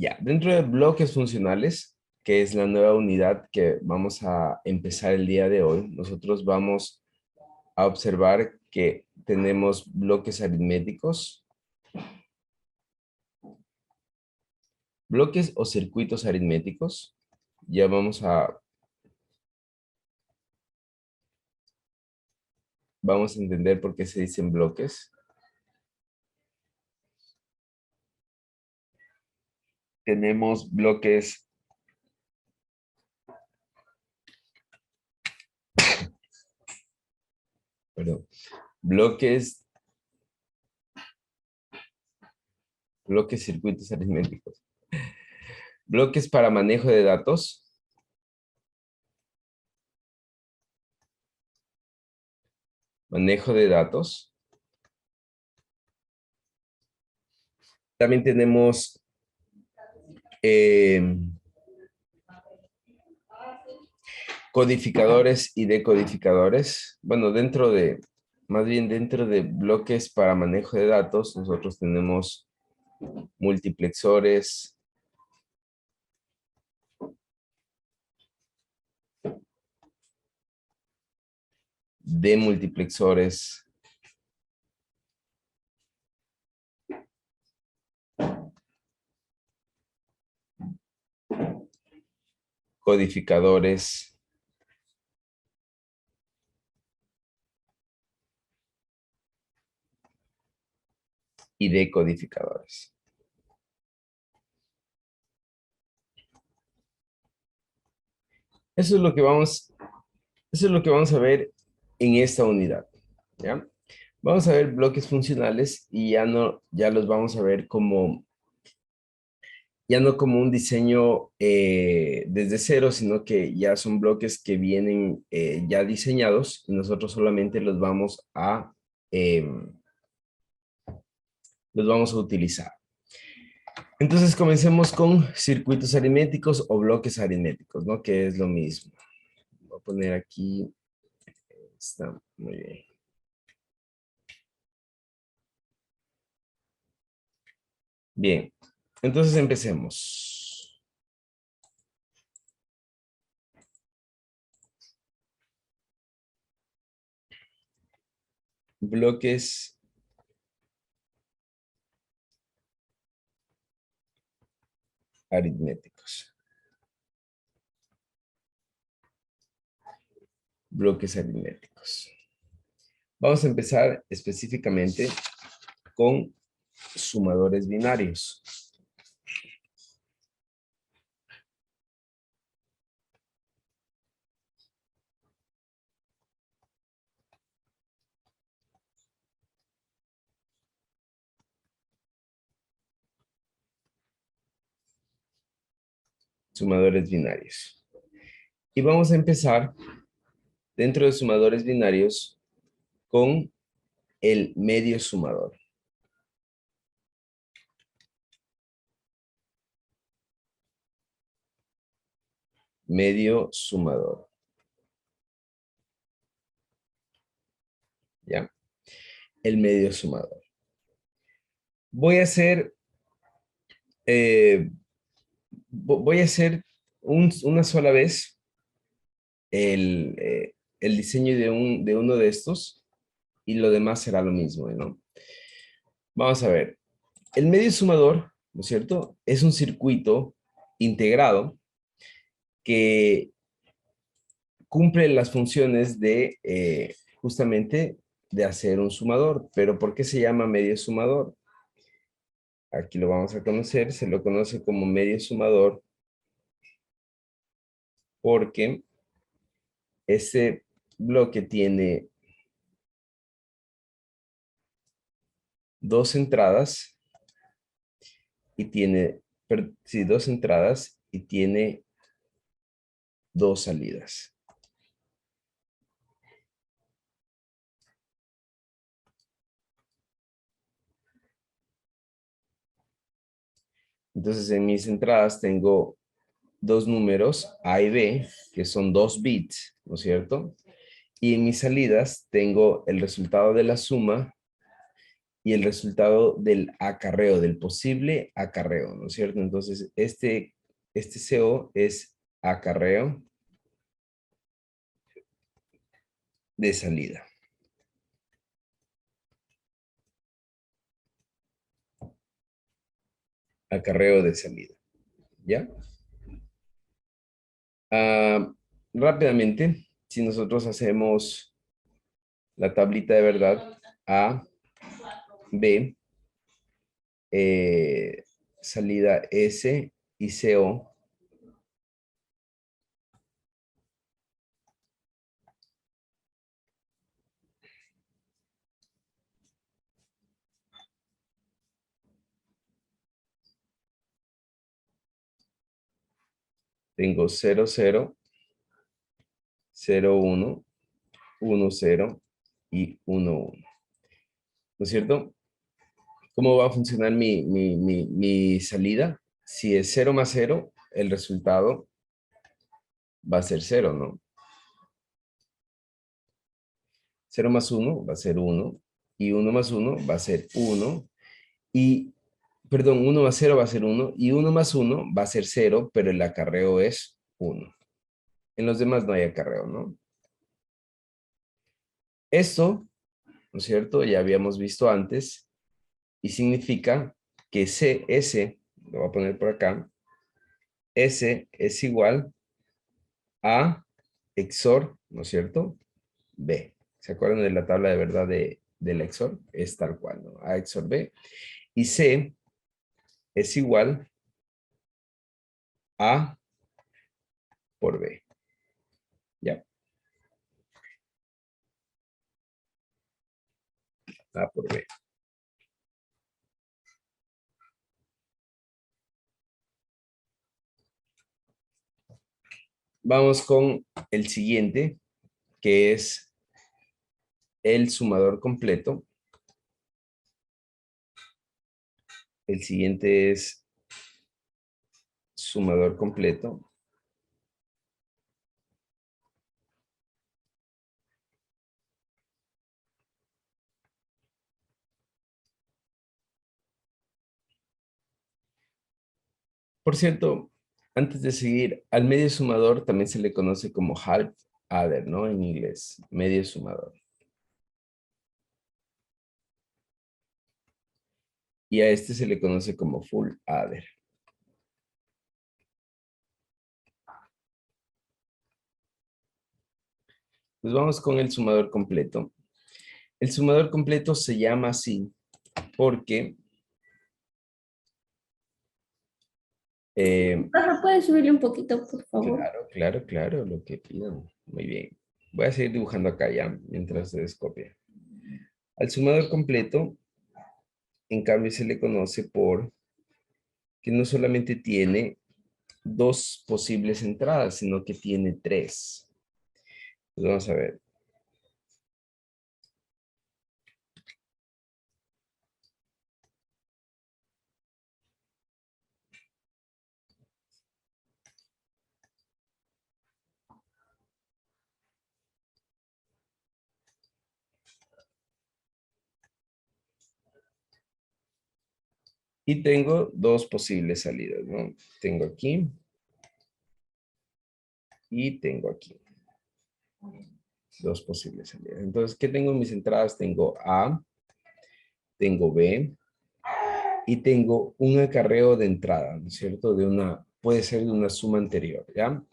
Ya, dentro de bloques funcionales, que es la nueva unidad que vamos a empezar el día de hoy, nosotros vamos a observar que tenemos bloques aritméticos, bloques o circuitos aritméticos. Ya vamos a entender por qué se dicen bloques. Tenemos bloques, perdón, bloques, bloques circuitos aritméticos. Bloques para manejo de datos. Manejo de datos. También tenemos codificadores y decodificadores. Bueno, más bien dentro de bloques para manejo de datos, nosotros tenemos multiplexores, demultiplexores, codificadores, y decodificadores. Eso es lo que vamos, eso es lo que vamos a ver en esta unidad, ¿ya? Vamos a ver bloques funcionales y ya los vamos a ver ya no como un diseño desde cero, sino que ya son bloques que vienen ya diseñados y nosotros solamente los vamos a utilizar. Entonces comencemos con circuitos aritméticos o bloques aritméticos, ¿no? Que es lo mismo. Voy a poner aquí, está muy bien. Bien, entonces empecemos. Bloques aritméticos. Bloques aritméticos. Vamos a empezar específicamente con sumadores binarios. Sumadores binarios. Y vamos a empezar dentro de sumadores binarios con el medio sumador. Medio sumador. ¿Ya? El medio sumador. Voy a hacer, voy a hacer una sola vez el diseño de uno de estos y lo demás será lo mismo, ¿no? Vamos a ver. El medio sumador, ¿no es cierto? Es un circuito integrado que cumple las funciones de justamente de hacer un sumador. Pero ¿por qué se llama medio sumador? Aquí lo vamos a conocer, se lo conoce como medio sumador porque ese bloque tiene dos entradas y tiene, sí, dos entradas y tiene dos salidas. Entonces en mis entradas tengo dos números A y B, que son 2 bits, ¿no es cierto? Y en mis salidas tengo el resultado de la suma y el resultado del acarreo, del posible acarreo, ¿no es cierto? Entonces, este CO es acarreo de salida. Acarreo de salida, ¿ya? Ah, rápidamente, si nosotros hacemos la tablita de verdad, A, B, salida S y CO, tengo 0, 0, 0, 1, 1, 0 y 1, 1. ¿No es cierto? ¿Cómo va a funcionar mi salida? Si es 0 más 0, el resultado va a ser 0, ¿no? 0 más 1 va a ser 1 y 1 más 1 va a ser 1 y, perdón, 1 más 0 va a ser 1 y 1 más 1 va a ser 0, pero el acarreo es 1. En los demás no hay acarreo, ¿no? Esto, ¿no es cierto? Ya habíamos visto antes y significa que S, lo voy a poner por acá, S es igual a XOR, ¿no es cierto? B. ¿Se acuerdan de la tabla de verdad del XOR? Es tal cual, ¿no? A XOR B. Y C es igual A por B. ¿Ya? A por B. Vamos con el siguiente, que es el sumador completo. El siguiente es sumador completo. Por cierto, antes de seguir, al medio sumador también se le conoce como half adder, ¿no? En inglés, medio sumador. Y a este se le conoce como full adder. Pues vamos con el sumador completo. El sumador completo se llama así porque Rafa, ¿puedes subirle un poquito, por favor? claro, claro, claro, lo que pidan. Muy bien. Voy a seguir dibujando acá ya, mientras se descopia. Al sumador completo, en cambio, se le conoce por que no solamente tiene dos posibles entradas, sino que tiene tres. Pues vamos a ver. Y tengo dos posibles salidas, ¿no? Tengo aquí y tengo aquí. Dos posibles salidas. Entonces, ¿qué tengo en mis entradas? Tengo A, tengo B y tengo un acarreo de entrada, ¿no es cierto? Puede ser de una suma anterior, ¿ya?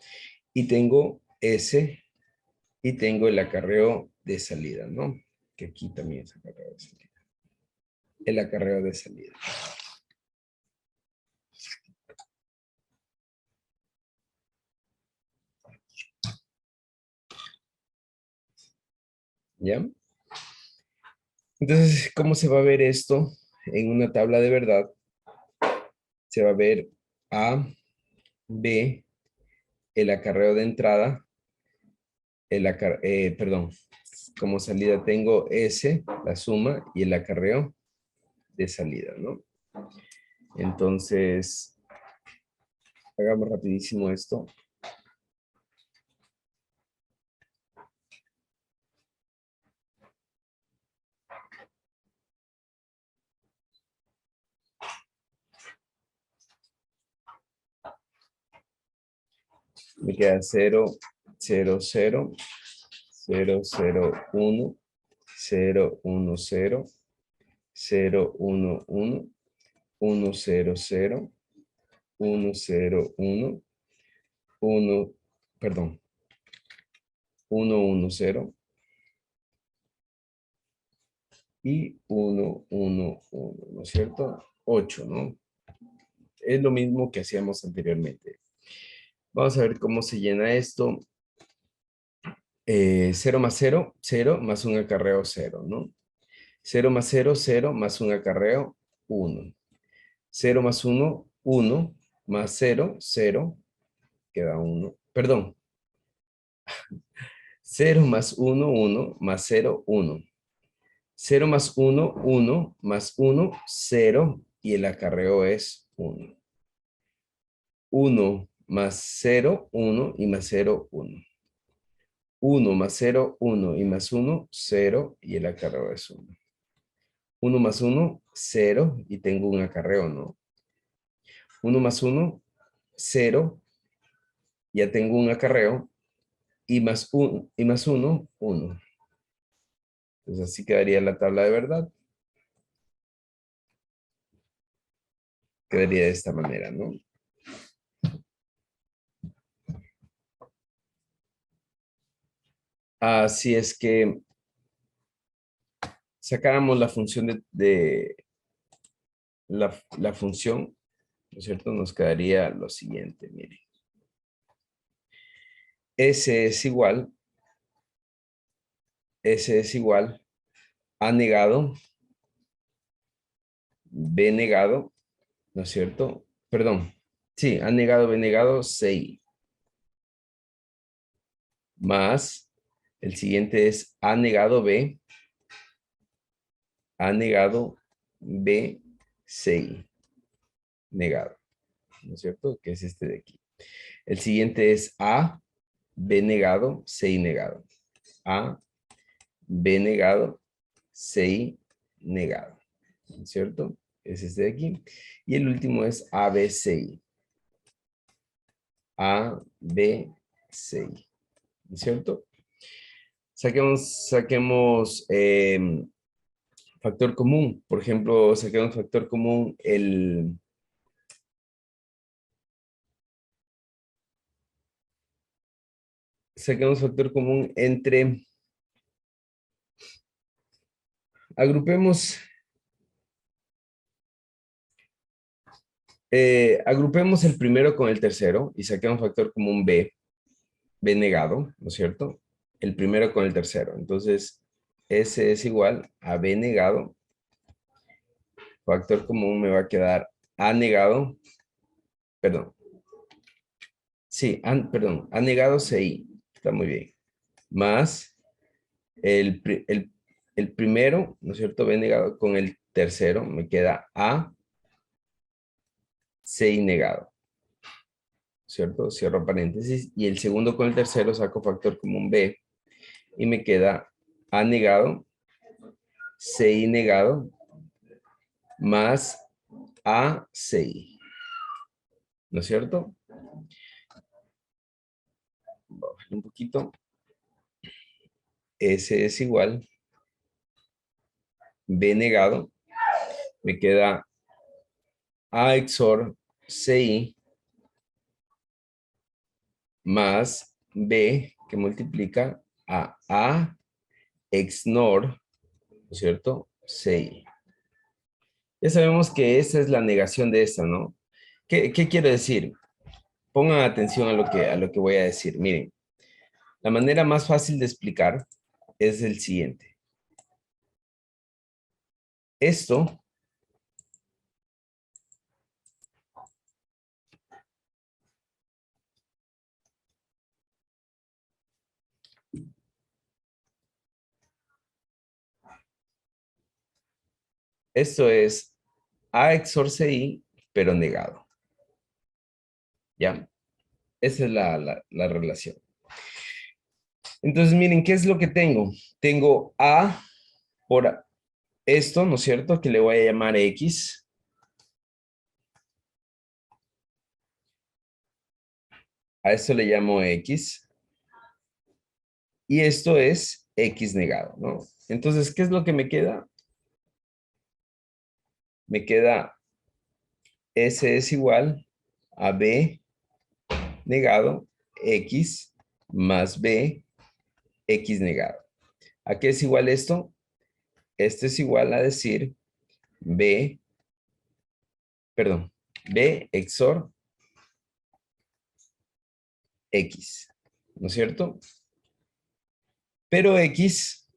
Y tengo S y tengo el acarreo de salida, ¿no? Que aquí también es acarreo de salida. El acarreo de salida. ¿Ya? Entonces, ¿cómo se va a ver esto en una tabla de verdad? Se va a ver A, B, el acarreo de entrada, perdón, como salida tengo S, la suma, y el acarreo de salida, ¿no? Entonces, hagamos rapidísimo esto. Me queda 0, 0, 0, 0, 0, 1, 0, 1, 0, 0, 1, 1, 1, 0, 0, 1, 0, 1, 1, perdón, 1, 1, 0 y 1, 1, 1, ¿no es cierto? 8, ¿no? Es lo mismo que hacíamos anteriormente. Vamos a ver cómo se llena esto. 0 más 0, 0 más un acarreo 0, ¿no? 0 más 0, 0 más un acarreo 1. 0 más 1, 1 más 0, 0, queda 1. Perdón, 0 más 1, 1 más 0, 1. 0 más 1, 1 más 1, 0 y el acarreo es 1. 1 más 0, 1 y más 0, 1. 1 más 0, 1 y más 1, 0 y el acarreo es 1. 1 más 1, 0 y tengo un acarreo, ¿no? 1 más 1, 0, ya tengo un acarreo y más 1, 1. Entonces así quedaría la tabla de verdad. Quedaría de esta manera, ¿no? Así es que sacáramos la función de la función, ¿no es cierto? Nos quedaría lo siguiente, miren. S es igual A negado, B negado, ¿no es cierto? Perdón, sí, A negado, B negado, 6. Más, el siguiente es A negado, B B, 6. Negado, ¿no es cierto? Que es este de aquí. El siguiente es A, B negado, 6 negado. A, B negado, 6 negado, ¿no es cierto? Es este de aquí. Y el último es ABC. ABC, ¿no es cierto? Saquemos factor común. Por ejemplo, saquemos factor común saquemos factor común entre, agrupemos el primero con el tercero y saquemos factor común B negado, ¿no es cierto? El primero con el tercero. Entonces, S es igual a B negado. Factor común me va a quedar A negado, perdón. Sí, perdón, A negado CI. Está muy bien. Más el primero, ¿no es cierto? B negado con el tercero, me queda A, C negado, ¿cierto? Cierro paréntesis. Y el segundo con el tercero saco factor común B y me queda A negado, C negado, más A, C. ¿No es cierto? Voy a bajar un poquito. S es igual B negado, me queda A XOR CI más B que multiplica a A XNOR, ¿no es cierto? CI. Ya sabemos que esa es la negación de esta, ¿no? ¿Qué quiero decir? Pongan atención a lo que voy a decir. Miren, la manera más fácil de explicar es el siguiente. Esto es A XOR CI, pero negado. ¿Ya? Esa es la relación. Entonces, miren, ¿qué es lo que tengo? Tengo A por esto, ¿no es cierto? Que le voy a llamar X. A esto le llamo X. Y esto es X negado, ¿no? Entonces, ¿qué es lo que me queda? Me queda S es igual a B negado X más B X negado. ¿A qué es igual esto? Esto es igual a decir B, perdón, B XOR X, ¿no es cierto? Pero X,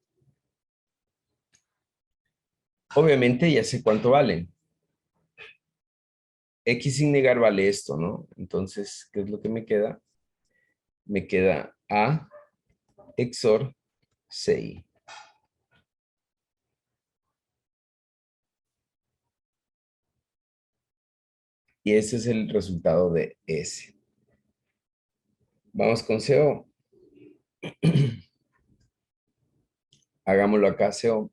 obviamente ya sé cuánto vale. X sin negar vale esto, ¿no? Entonces, ¿qué es lo que me queda? Me queda A XOR CI. Y ese es el resultado de S. Vamos con CO. Hagámoslo acá, CO.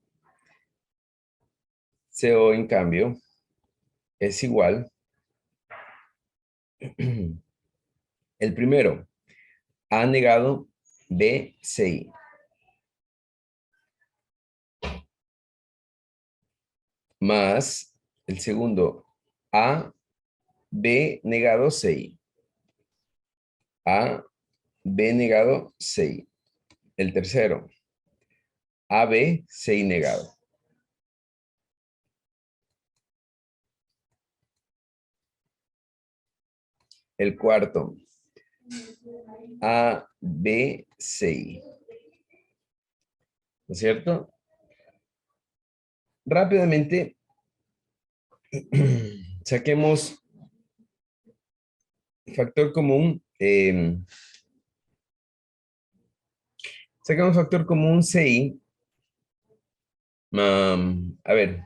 CO, en cambio, es igual. El primero, A negado B, CI. Más el segundo, A, B negado, CI. A, B negado, CI. El tercero, AB, CI negado. El cuarto, A, B, CI. ¿No es cierto? Rápidamente, saquemos factor común. Sacamos factor común CI. A ver,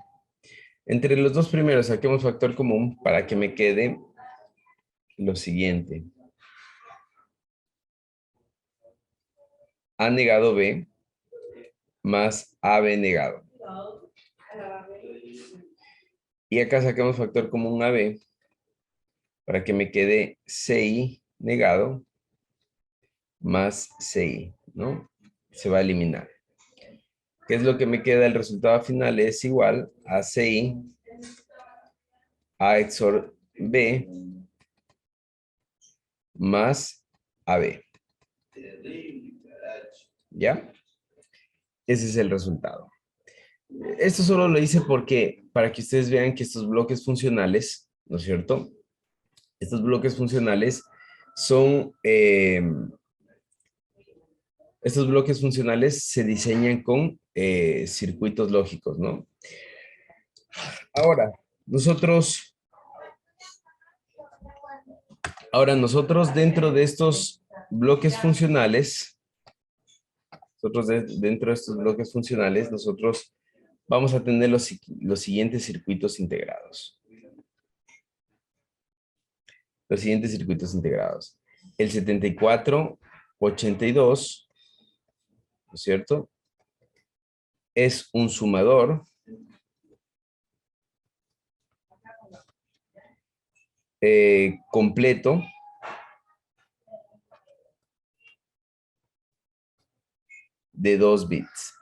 entre los dos primeros saquemos factor común para que me quede lo siguiente. A negado B más AB negado. Y acá sacamos factor común AB para que me quede CI negado más CI, ¿no? Se va a eliminar. ¿Qué es lo que me queda? El resultado final es igual a CI A XOR B más AB. ¿Ya? Ese es el resultado. Esto solo lo hice porque, para que ustedes vean que estos bloques funcionales, ¿no es cierto? Estos bloques funcionales son, estos bloques funcionales se diseñan con circuitos lógicos, ¿no? Ahora, nosotros dentro de estos bloques funcionales, nosotros vamos a tener los siguientes circuitos integrados. Los siguientes circuitos integrados. El 7482, ¿no es cierto? Es un sumador completo de 2 bits.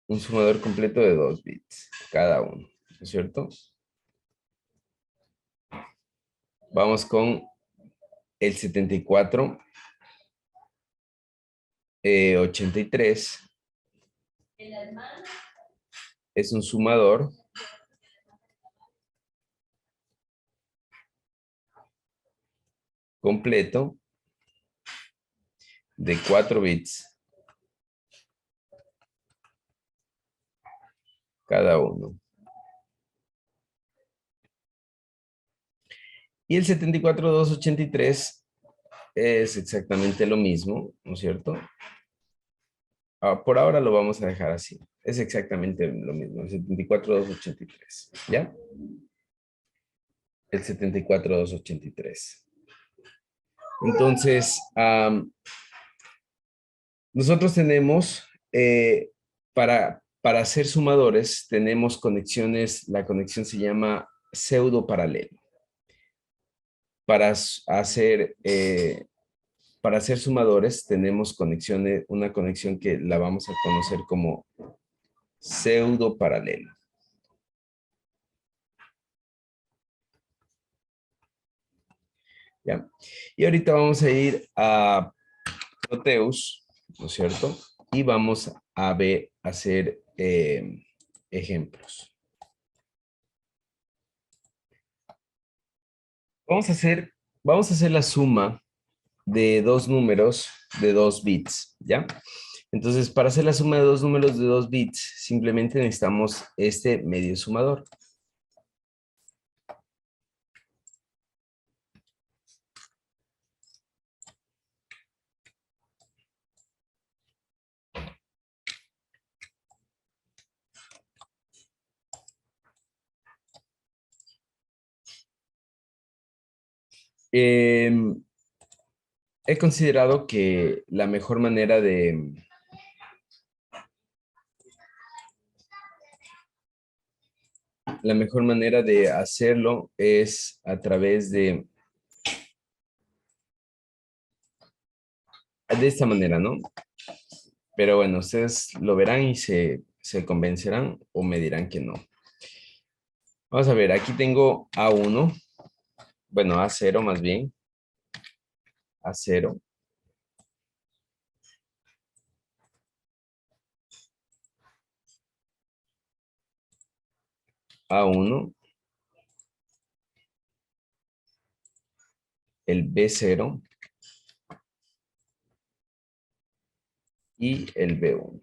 Un sumador completo de 2 bits cada uno, ¿no es cierto? Vamos con el 7483. Es un sumador completo de 4 bits cada uno. Y el 74283 es exactamente lo mismo, ¿no es cierto? Por ahora lo vamos a dejar así. Es exactamente lo mismo, el 74283, ¿ya? El 74283. Entonces, nosotros tenemos, para hacer sumadores, tenemos conexiones, la conexión se llama pseudo paralelo. para hacer sumadores tenemos conexiones, una conexión que la vamos a conocer como pseudo paralelo. ¿Ya? Y ahorita vamos a ir a Proteus, ¿no es cierto? Y vamos a hacer ejemplos. Vamos a hacer la suma de dos números de 2 bits, ¿ya? Entonces, para hacer la suma de dos números de 2 bits, simplemente necesitamos este medio sumador. He considerado que la mejor manera de hacerlo es a través de esta manera, ¿no? Pero bueno, ustedes lo verán y se convencerán o me dirán que no. Vamos a ver, aquí tengo A1, bueno, A0 más bien, A0. A1, el B0 y el B1.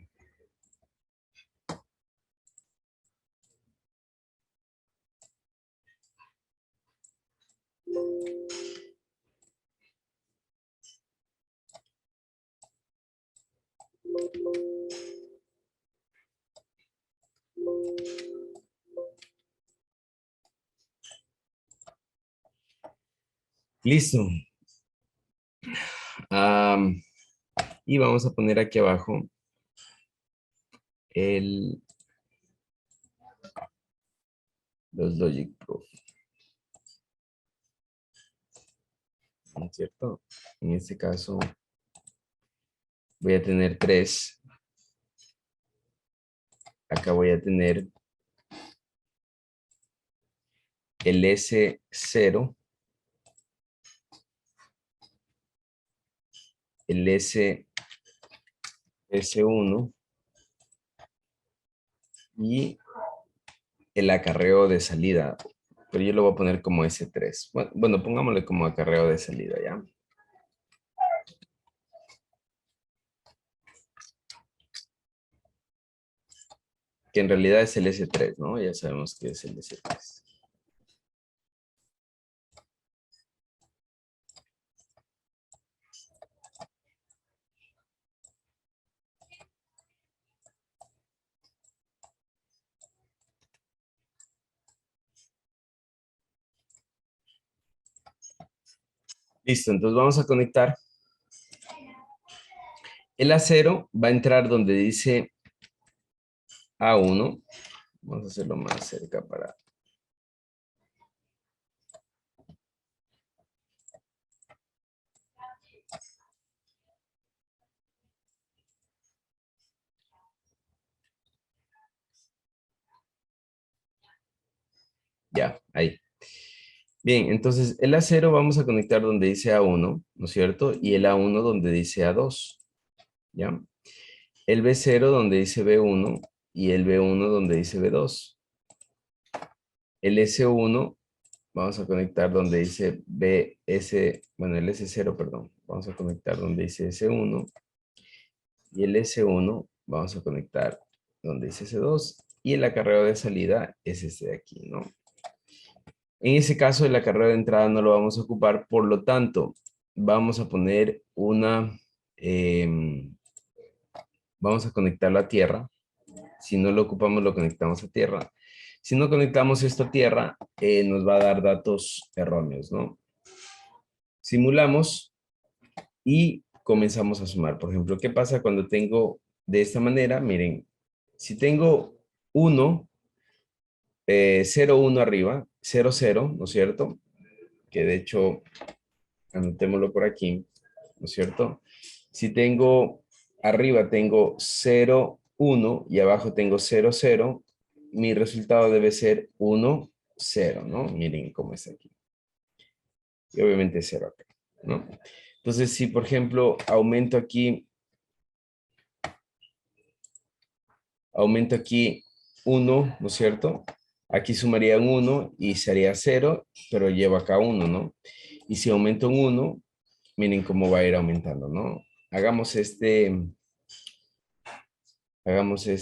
Listo. Y vamos a poner aquí abajo los Logic Proof. ¿No es cierto? En este caso voy a tener 3. Acá voy a tener el S0, el S1 y el acarreo de salida. Pero yo lo voy a poner como S3. Bueno, pongámosle como acarreo de salida, ¿ya? Que en realidad es el S3, ¿no? Ya sabemos que es el S3. Listo, entonces vamos a conectar. El A0 va a entrar donde dice A1. Vamos a hacerlo más cerca para... Ya, ahí. Bien, entonces el A0 vamos a conectar donde dice A1, ¿no es cierto? Y el A1 donde dice A2, ¿ya? El B0 donde dice B1 y el B1 donde dice B2. El S1 vamos a conectar donde dice bueno, el S0, perdón. Vamos a conectar donde dice S1 y el S1 vamos a conectar donde dice S2 y el acarreo de salida es este de aquí, ¿no? En ese caso, el acarreo de entrada no lo vamos a ocupar, por lo tanto, vamos a poner vamos a conectarlo a tierra. Si no lo ocupamos, lo conectamos a tierra. Si no conectamos esto a tierra, nos va a dar datos erróneos, ¿no? Simulamos y comenzamos a sumar. Por ejemplo, ¿qué pasa cuando tengo de esta manera? Miren, si tengo 1, 0, 1 arriba, 0, 0, ¿no es cierto? que de hecho, anotémoslo por aquí, ¿no es cierto? Si tengo, arriba tengo 0, 1 y abajo tengo 0, 0, mi resultado debe ser 1, 0, ¿no? Miren cómo está aquí. Y obviamente 0 acá, ¿no? Entonces, si por ejemplo aumento aquí 1, ¿no es cierto? Aquí sumaría un 1 y sería 0, pero llevo acá 1, ¿no? Y si aumento un 1, miren cómo va a ir aumentando, ¿no? Hagamos hagamos ¿qué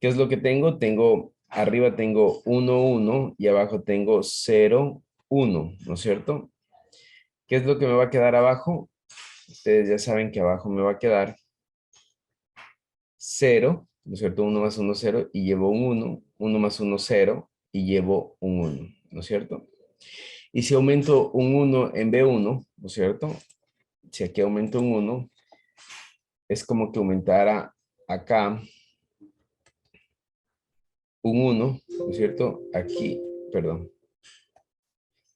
es lo que tengo? Arriba tengo 1, 1 y abajo tengo 0, 1, ¿no es cierto? ¿Qué es lo que me va a quedar abajo? Ustedes ya saben que abajo me va a quedar 0, ¿no es cierto? 1 más 1, 0 y llevo un 1, 1 más 1, 0 y llevo un 1, ¿no es cierto? Y si aumento un 1 en B1, ¿no es cierto? Si aquí aumento un 1, es como que aumentara acá un 1, ¿no es cierto? Aquí, perdón.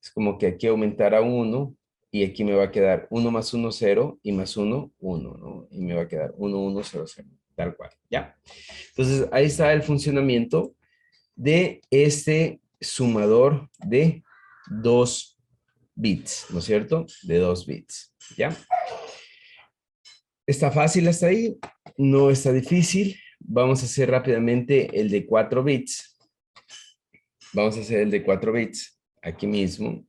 Es como que aquí aumentara un 1 y aquí me va a quedar 1 más 1, 0 y más 1, 1, ¿no? Y me va a quedar 1, 1, 0, 0, tal cual, ¿ya? Entonces, ahí está el funcionamiento de este sumador de 2 bits, ¿no es cierto? De 2 bits, ¿ya? Está fácil hasta ahí, no está difícil. Vamos a hacer rápidamente el de 4 bits. Vamos a hacer el de 4 bits aquí mismo.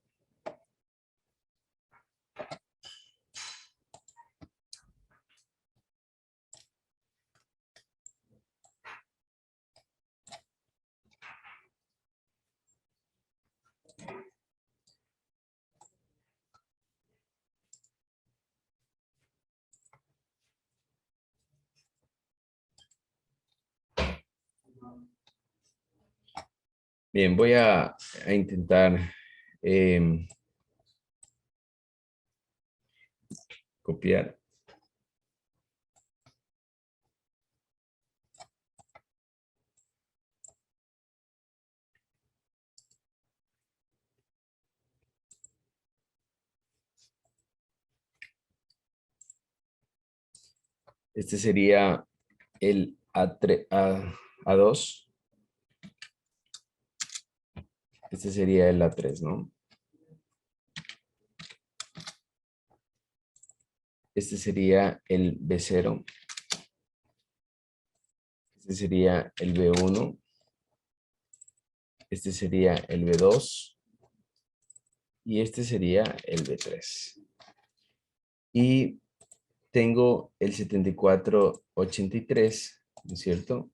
Bien, voy a intentar copiar. Este sería el A3, A2. Este sería el A3, ¿no? Este sería el B0. Este sería el B1. Este sería el B2. Y este sería el B3. Y tengo el 7483, ¿no es cierto?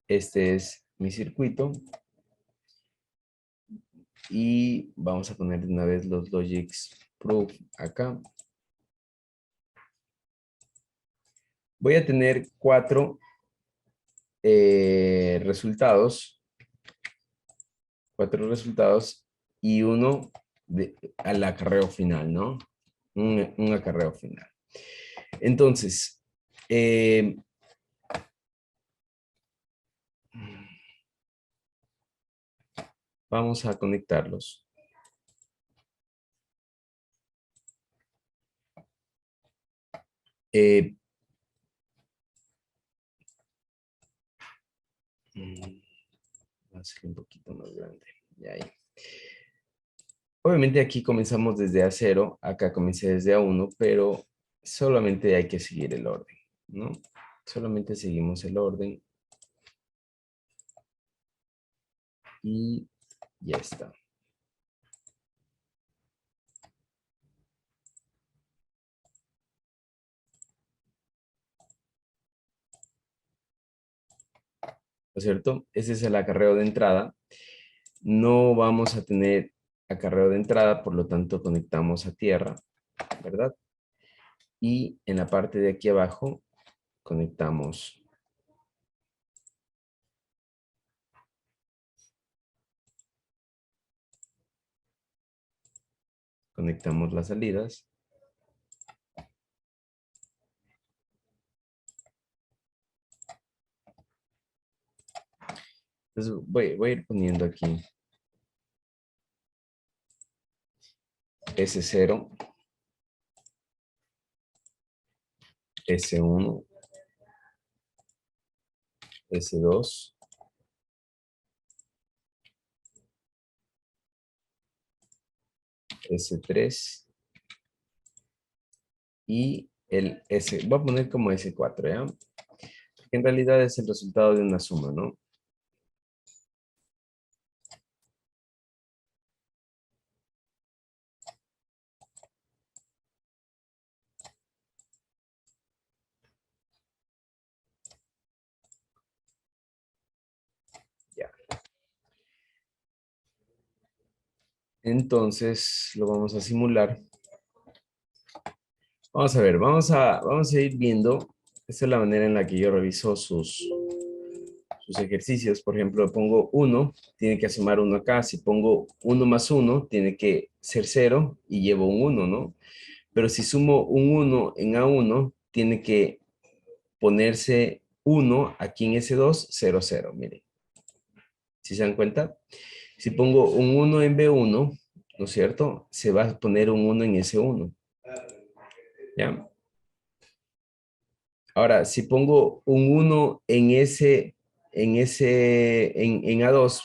Este es mi circuito. Y vamos a poner de una vez los logics proof acá. Voy a tener 4 resultados. 4 resultados y uno al acarreo final, ¿no? Un acarreo final. Entonces, vamos a conectarlos. Va a ser un poquito más grande. Y ahí. Obviamente aquí comenzamos desde A0, acá comencé desde A1, pero solamente hay que seguir el orden, ¿no? Solamente seguimos el orden y ya está. ¿No es cierto? Ese es el acarreo de entrada. No vamos a tener acarreo de entrada, por lo tanto conectamos a tierra, ¿verdad? Y en la parte de aquí abajo conectamos las salidas. Entonces voy a ir poniendo aquí S0, S1, S2, S3 y el S. Voy a poner como S4, ¿ya? En realidad es el resultado de una suma, ¿no? Ya. Entonces lo vamos a simular. Vamos a ver, vamos a ir viendo. Esta es la manera en la que yo reviso sus ejercicios. Por ejemplo, pongo 1, tiene que sumar 1 acá. Si pongo 1 más 1, tiene que ser 0 y llevo un 1, ¿no? Pero si sumo un 1 en A1, tiene que ponerse 1 aquí en S2, 0, 0. Miren, ¿si se dan cuenta? Si pongo un 1 en B1, ¿no es cierto? Se va a poner un 1 en S1. ¿Ya? Ahora, si pongo un 1 en A2,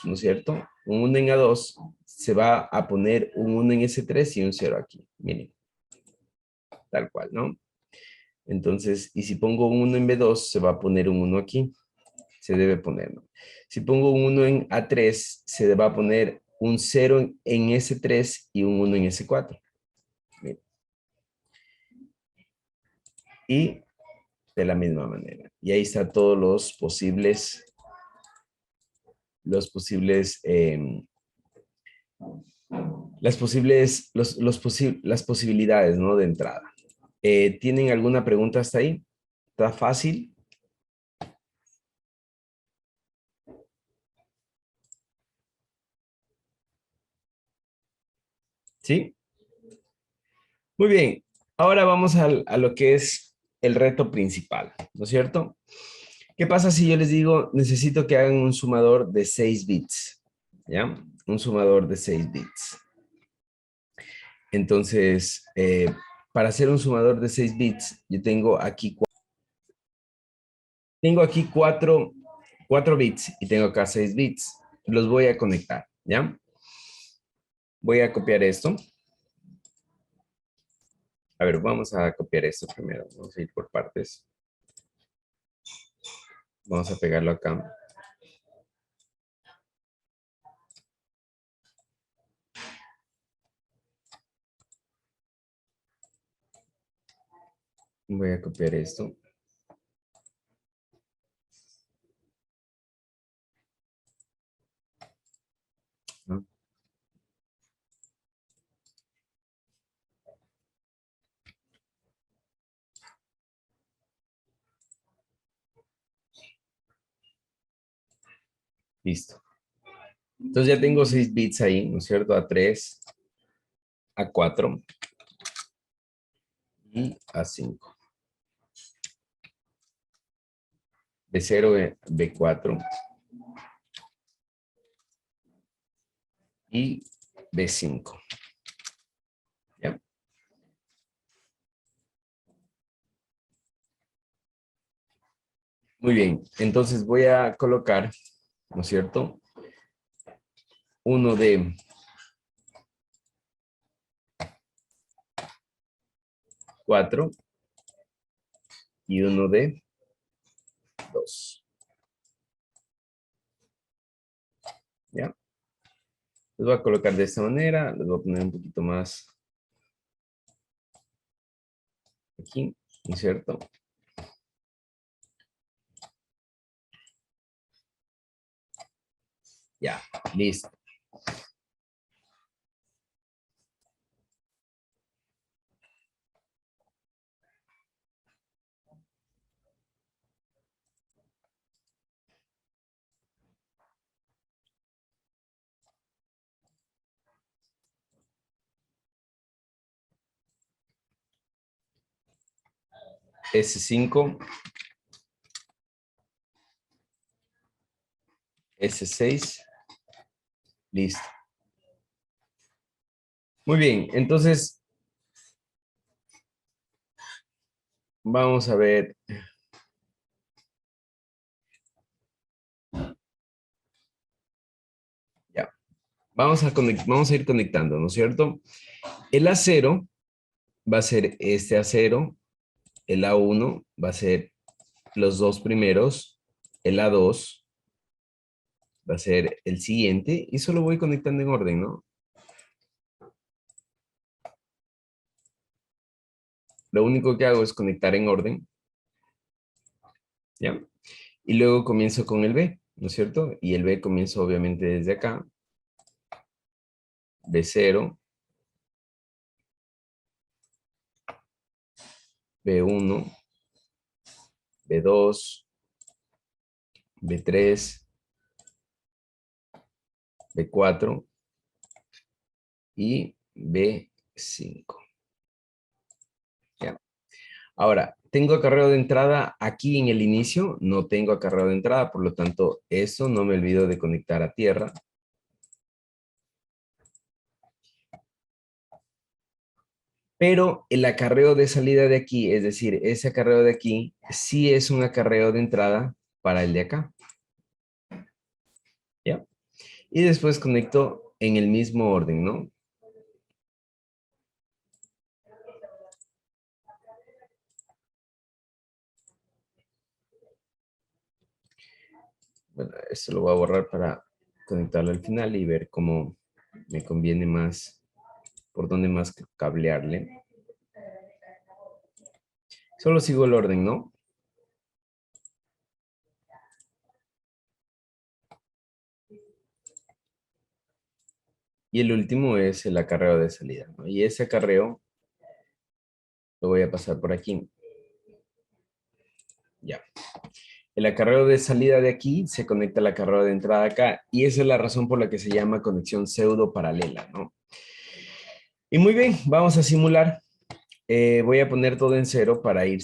¿no es cierto? Un 1 en A2, se va a poner un 1 en S3 y un 0 aquí. Miren, tal cual, ¿no? Entonces, y si pongo un 1 en B2, se va a poner un 1 aquí. Se debe poner, ¿no? Si pongo un 1 en A3, se va a poner un 0 en S3 y un 1 en S4. Miren. Y de la misma manera. Y ahí están todos las posibilidades, ¿no? De entrada. ¿Tienen alguna pregunta hasta ahí? ¿Está fácil? ¿Sí? Muy bien. Ahora vamos a lo que es el reto principal, ¿no es cierto? ¿Qué pasa si yo les digo, necesito que hagan un sumador de 6 bits? ¿Ya? Un sumador de 6 bits. Entonces, para hacer un sumador de 6 bits, yo tengo aquí 4 bits y tengo acá 6 bits. Los voy a conectar, ¿ya? Voy a copiar esto. A ver, vamos a copiar esto primero. Vamos a ir por partes. Vamos a pegarlo acá. Voy a copiar esto. ¿No? Listo. Entonces ya tengo 6 bits ahí, ¿no es cierto? A3, A4 y A5. B0, B4 y B5. ¿Ya? Muy bien. Entonces voy a colocar, ¿no es cierto? Uno de 4 y uno de 2. ¿Ya? Los voy a colocar de esta manera. Les voy a poner un poquito más aquí, ¿no es cierto? Ya, listo. S5, S6. Listo. Muy bien, entonces vamos a ver. Ya. Vamos a ir conectando, ¿no es cierto? El A0 va a ser este A0, el A1 va a ser los dos primeros, el A2 va a ser el siguiente y solo voy conectando en orden, ¿no? Lo único que hago es conectar en orden, ¿ya? Y luego comienzo con el B, ¿no es cierto? Y el B comienzo obviamente desde acá, B0, B1, B2, B3, B4 y B5. ¿Ya? Ahora, tengo acarreo de entrada aquí en el inicio, no tengo acarreo de entrada, por lo tanto, eso no me olvido de conectar a tierra. Pero el acarreo de salida de aquí, es decir, ese acarreo de aquí, sí es un acarreo de entrada para el de acá. ¿Ya? Y después conecto en el mismo orden, ¿no? Bueno, esto lo voy a borrar para conectarlo al final y ver cómo me conviene más, por dónde más cablearle. Solo sigo el orden, ¿no? Y el último es el acarreo de salida, ¿no? Y ese acarreo lo voy a pasar por aquí. Ya. El acarreo de salida de aquí se conecta al acarreo de entrada acá. Y esa es la razón por la que se llama conexión pseudo paralela, ¿no? Y muy bien, vamos a simular. Voy a poner todo en cero para ir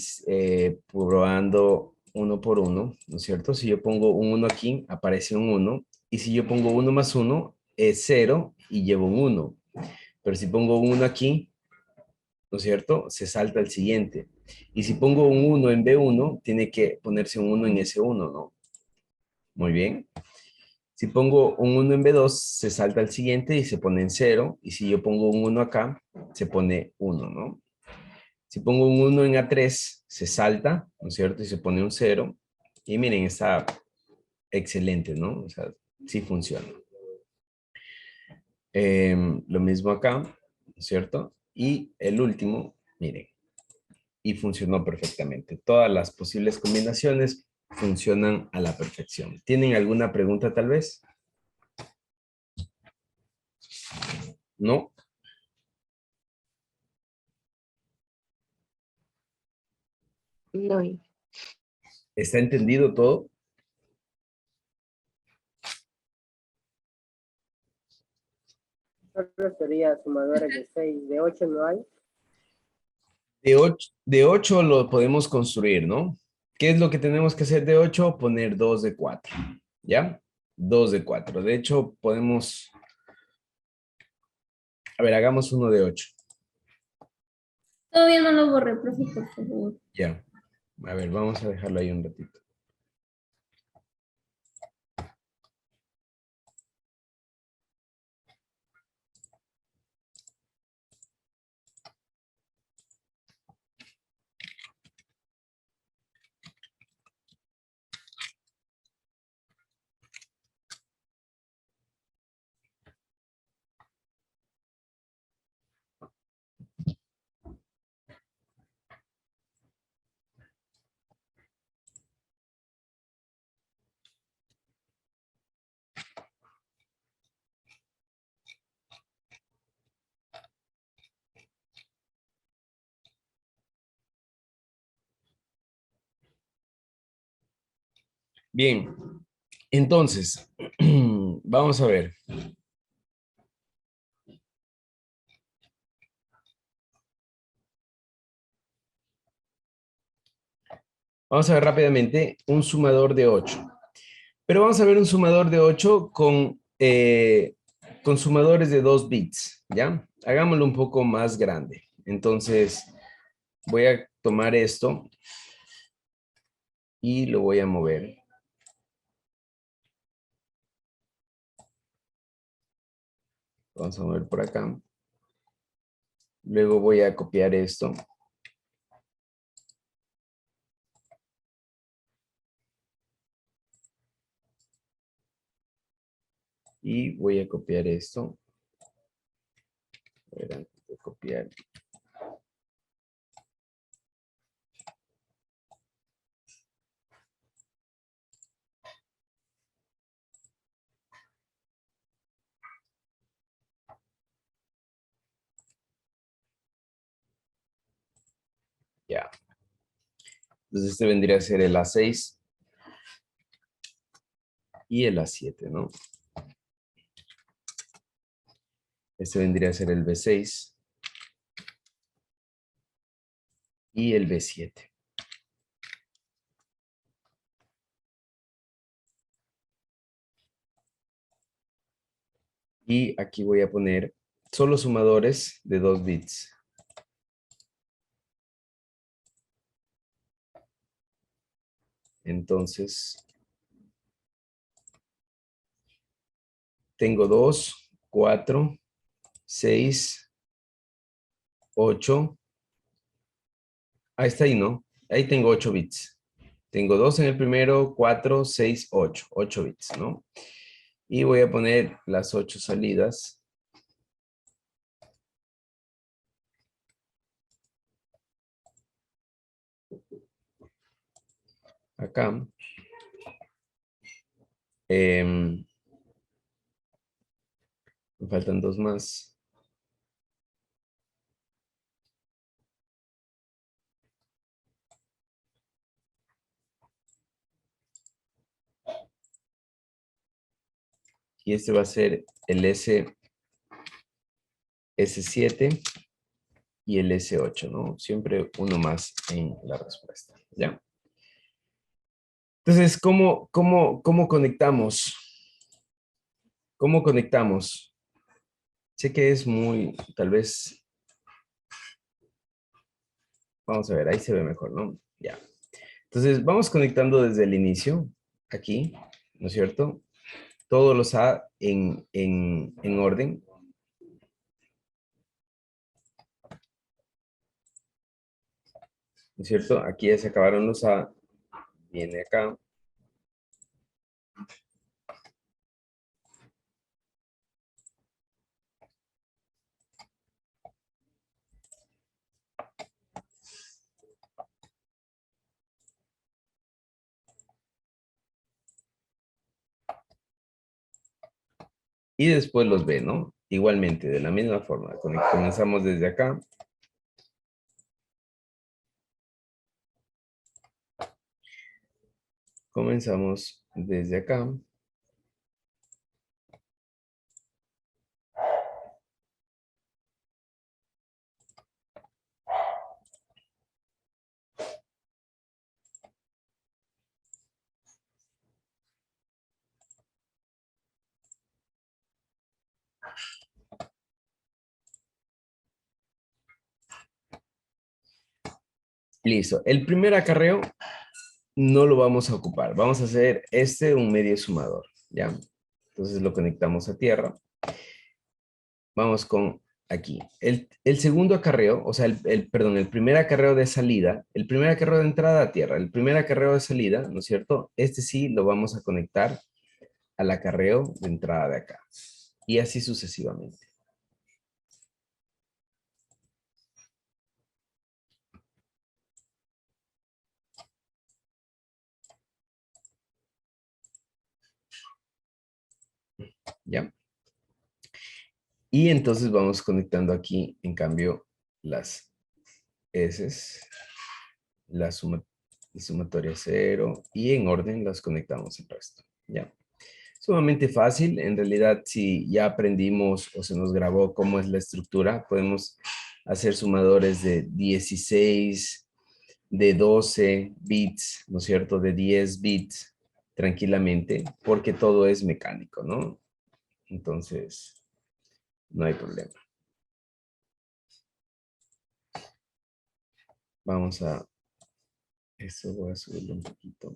probando uno por uno, ¿no es cierto? Si yo pongo un 1 aquí, aparece un 1. Y si yo pongo 1 más 1, es 0 y llevo un 1. Pero si pongo un 1 aquí, ¿no es cierto? Se salta el siguiente. Y si pongo un 1 en B1, tiene que ponerse un 1 en S1, ¿no? Muy bien. Si pongo un 1 en B2, se salta el siguiente y se pone en 0. Y si yo pongo un 1 acá, se pone 1, ¿no? Si pongo un 1 en A3, se salta, ¿no es cierto? Y se pone un 0. Y miren, está excelente, ¿no? O sea, sí funciona. Lo mismo acá, ¿no es cierto? Y el último, miren, y funcionó perfectamente. Todas las posibles combinaciones funcionan a la perfección. ¿Tienen alguna pregunta tal vez? ¿No? No. ¿Está entendido todo? Solo sería sumadores de 6, de 8 no hay. De 8 lo podemos construir, ¿no? ¿Qué es lo que tenemos que hacer de 8? Poner 2 de 4, ¿ya? 2 de 4. De hecho, podemos... A ver, hagamos uno de 8. Todavía no lo borré, profe, por favor. Ya. A ver, vamos a dejarlo ahí un ratito. Bien. Entonces, vamos a ver. Vamos a ver rápidamente un sumador de 8. Pero vamos a ver un sumador de 8 con sumadores de 2 bits, ¿ya? Hagámoslo un poco más grande. Entonces, voy a tomar esto y lo voy a mover. Vamos a mover por acá. Luego voy a copiar esto. Y voy a copiar esto. A ver, antes de copiar. Ya. Entonces este vendría a ser el A6 y el A7, ¿no? Este vendría a ser el B6 y el B7. Y aquí voy a poner solo sumadores de 2 bits. Entonces, tengo 2, 4, 6, 8. Ahí está ahí, ¿no? Ahí tengo 8 bits. Tengo 2 en el primero, 4, 6, 8. 8 bits, ¿no? Y voy a poner las 8 salidas. Acá. Me faltan 2 más. Y este va a ser el S7 y el S8, ¿no? Siempre uno más en la respuesta, ¿ya? Entonces, ¿cómo conectamos? ¿Cómo conectamos? Sé que es muy, tal vez, vamos a ver, ahí se ve mejor, ¿no? Ya. Entonces, vamos conectando desde el inicio, aquí, ¿no es cierto? Todos los A en orden. ¿No es cierto? Aquí ya se acabaron los A. Viene acá. Y después los B, ¿no? Igualmente, de la misma forma. Comenzamos desde acá. Comenzamos desde acá. Listo. El primer acarreo no lo vamos a ocupar. Vamos a hacer un medio sumador, ¿ya? Entonces lo conectamos a tierra. Vamos con aquí. El segundo acarreo, o sea, perdón, el primer acarreo de salida, el primer acarreo de entrada a tierra, el primer acarreo de salida, ¿no es cierto? Este sí lo vamos a conectar al acarreo de entrada de acá. Y así sucesivamente. ¿Ya? Y entonces vamos conectando aquí, en cambio, las S, la sumatoria 0, y en orden las conectamos el resto. ¿Ya? Sumamente fácil. En realidad, si ya aprendimos o se nos grabó cómo es la estructura, podemos hacer sumadores de 16, de 12 bits, ¿no es cierto? De 10 bits, tranquilamente porque todo es mecánico, ¿no? Entonces, no hay problema. Vamos a... Eso voy a subirlo un poquito.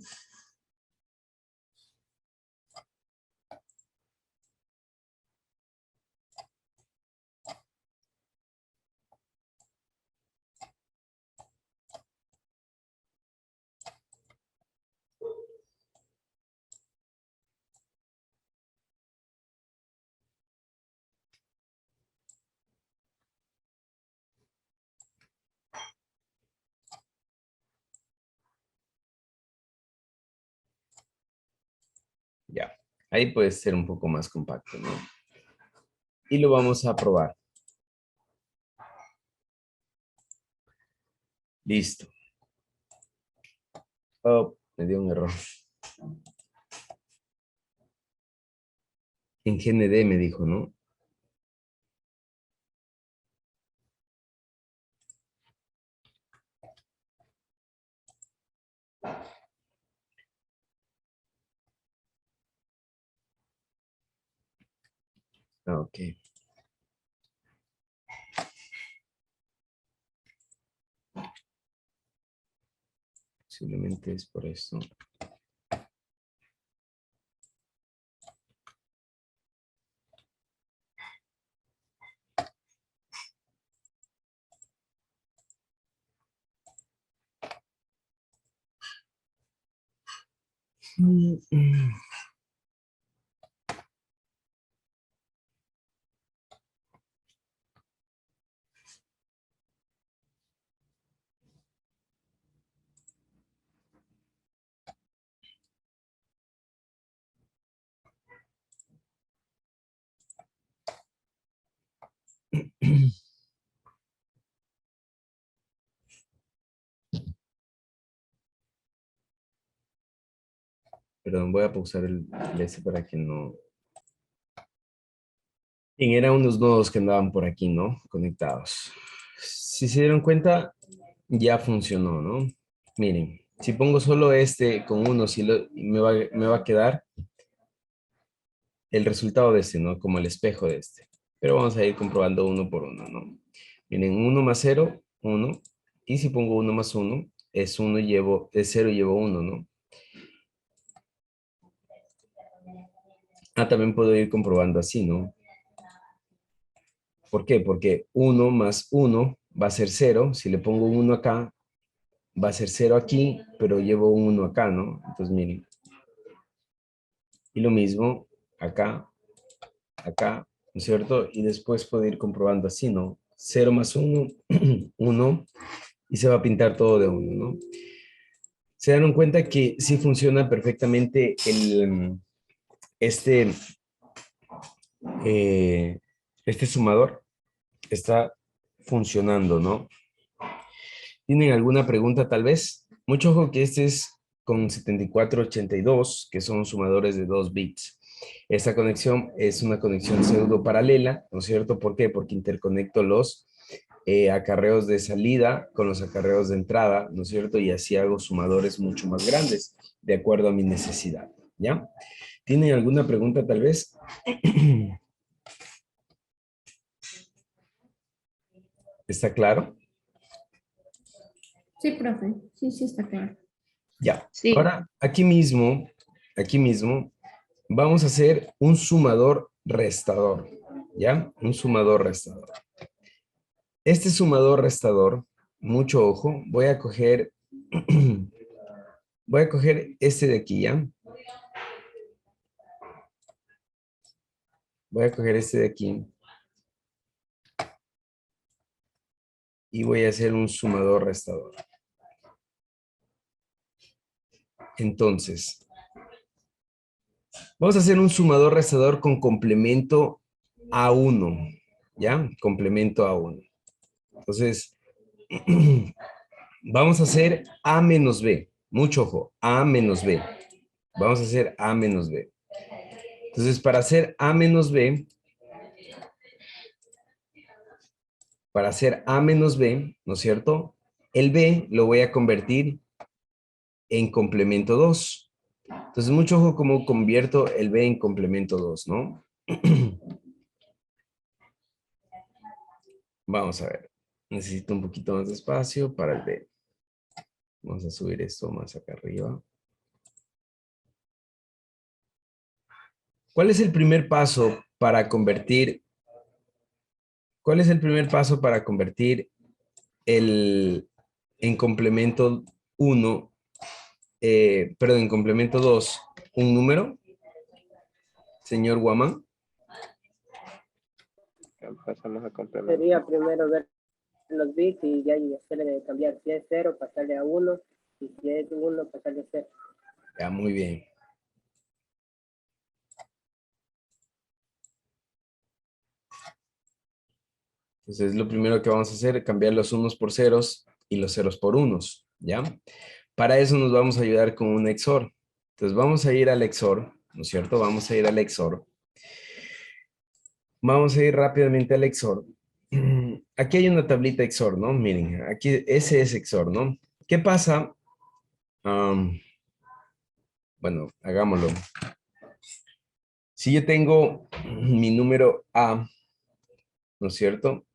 Ya, ahí puede ser un poco más compacto, ¿no? Y lo vamos a probar. Listo. Oh, me dio un error. En GND me dijo, ¿no? Ah, ok. Posiblemente es por eso. Perdón, voy a pausar el S para que no... Bien, eran unos nodos que andaban por aquí, ¿no? Conectados. Si se dieron cuenta, ya funcionó, ¿no? Miren, si pongo solo este con uno, me va a quedar el resultado de este, ¿no? Como el espejo de este. Pero vamos a ir comprobando uno por uno, ¿no? Miren, 1 más 0, 1. Y si pongo 1 más 1, es 1 llevo, es 0 y llevo 1, ¿no? Ah, también puedo ir comprobando así, ¿no? ¿Por qué? Porque 1 más 1 va a ser 0. Si le pongo 1 acá, va a ser 0 aquí, pero llevo 1 acá, ¿no? Entonces, miren. Y lo mismo acá, acá, ¿no es cierto? Y después puedo ir comprobando así, ¿no? 0 más 1, 1, y se va a pintar todo de 1, ¿no? Se dieron cuenta que sí funciona perfectamente este, eh, este sumador. Está funcionando, ¿no? ¿Tienen alguna pregunta tal vez? Mucho ojo que este es con 7482, que son sumadores de 2 bits. Esta conexión es una conexión pseudo paralela, ¿no es cierto? ¿Por qué? Porque interconecto los acarreos de salida con los acarreos de entrada, ¿no es cierto? Y así hago sumadores mucho más grandes, de acuerdo a mi necesidad, ¿ya? ¿Tienen alguna pregunta tal vez? ¿Está claro? Sí, profe. Sí, sí, está claro. Ya. Sí. Ahora, aquí mismo, vamos a hacer un sumador restador, ¿ya? Un sumador restador. Este sumador restador, mucho ojo, voy a coger este de aquí, ¿ya? Voy a coger este de aquí y voy a hacer un sumador restador. Entonces, vamos a hacer un sumador restador con complemento A1, ¿ya? Complemento A1. Entonces, vamos a hacer A menos B. Mucho ojo, A menos B. Vamos a hacer A menos B. Entonces, para hacer A menos B, ¿no es cierto? El B lo voy a convertir en complemento 2. Entonces, mucho ojo cómo convierto el B en complemento 2, ¿no? Vamos a ver. Necesito un poquito más de espacio para el B. Vamos a subir esto más acá arriba. ¿Cuál es el primer paso para convertir? ¿Cuál es el primer paso para convertir en complemento 1, perdón, en complemento 2, un número? Señor Guamán. Pasamos a complementar. Sería primero ver los bits y ya hacerle cambiar. Si es 0, pasarle a 1. Y si es 1, pasarle a 0. Ya, muy bien. Entonces, lo primero que vamos a hacer es cambiar los unos por ceros y los ceros por unos, ¿ya? Para eso nos vamos a ayudar con un XOR. Entonces, vamos a ir al XOR, ¿no es cierto? Vamos a ir al XOR. Vamos a ir rápidamente al XOR. Aquí hay una tablita XOR, ¿no? Miren, aquí ese es XOR, ¿no? ¿Qué pasa? Bueno, hagámoslo. Si yo tengo mi número A, ¿no es cierto?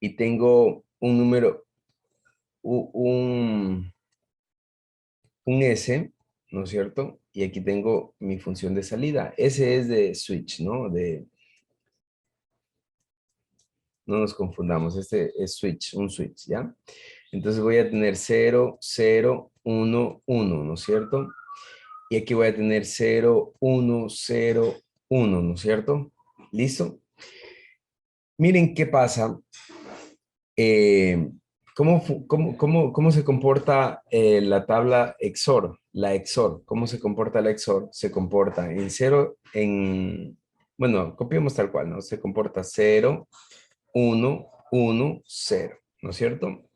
Y tengo un número, un S, ¿no es cierto? Y aquí tengo mi función de salida. S es de switch, ¿no? No nos confundamos, este es switch, un switch, ¿ya? Entonces voy a tener 0, 0, 1, 1, ¿no es cierto? Y aquí voy a tener 0, 1, 0, 1, ¿no es cierto? ¿Listo? Miren qué pasa. ¿Cómo se comporta la tabla XOR? La XOR, ¿cómo se comporta la XOR? Se comporta en 0, bueno, copiemos tal cual, ¿no? Se comporta 0, 1, 1, 0, ¿no es cierto?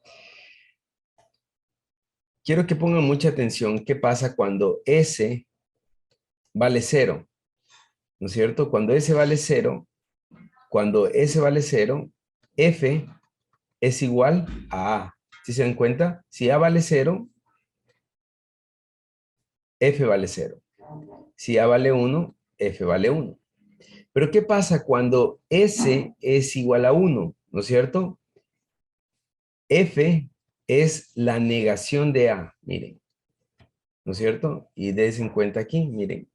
Quiero que pongan mucha atención qué pasa cuando S vale 0, ¿no es cierto? Cuando S vale 0, F es igual a A. ¿Sí se dan cuenta? Si A vale 0, F vale 0. Si A vale 1, F vale 1. Pero ¿qué pasa cuando S es igual a 1? ¿No es cierto? F es la negación de A, miren. ¿No es cierto? Y des en cuenta aquí, miren.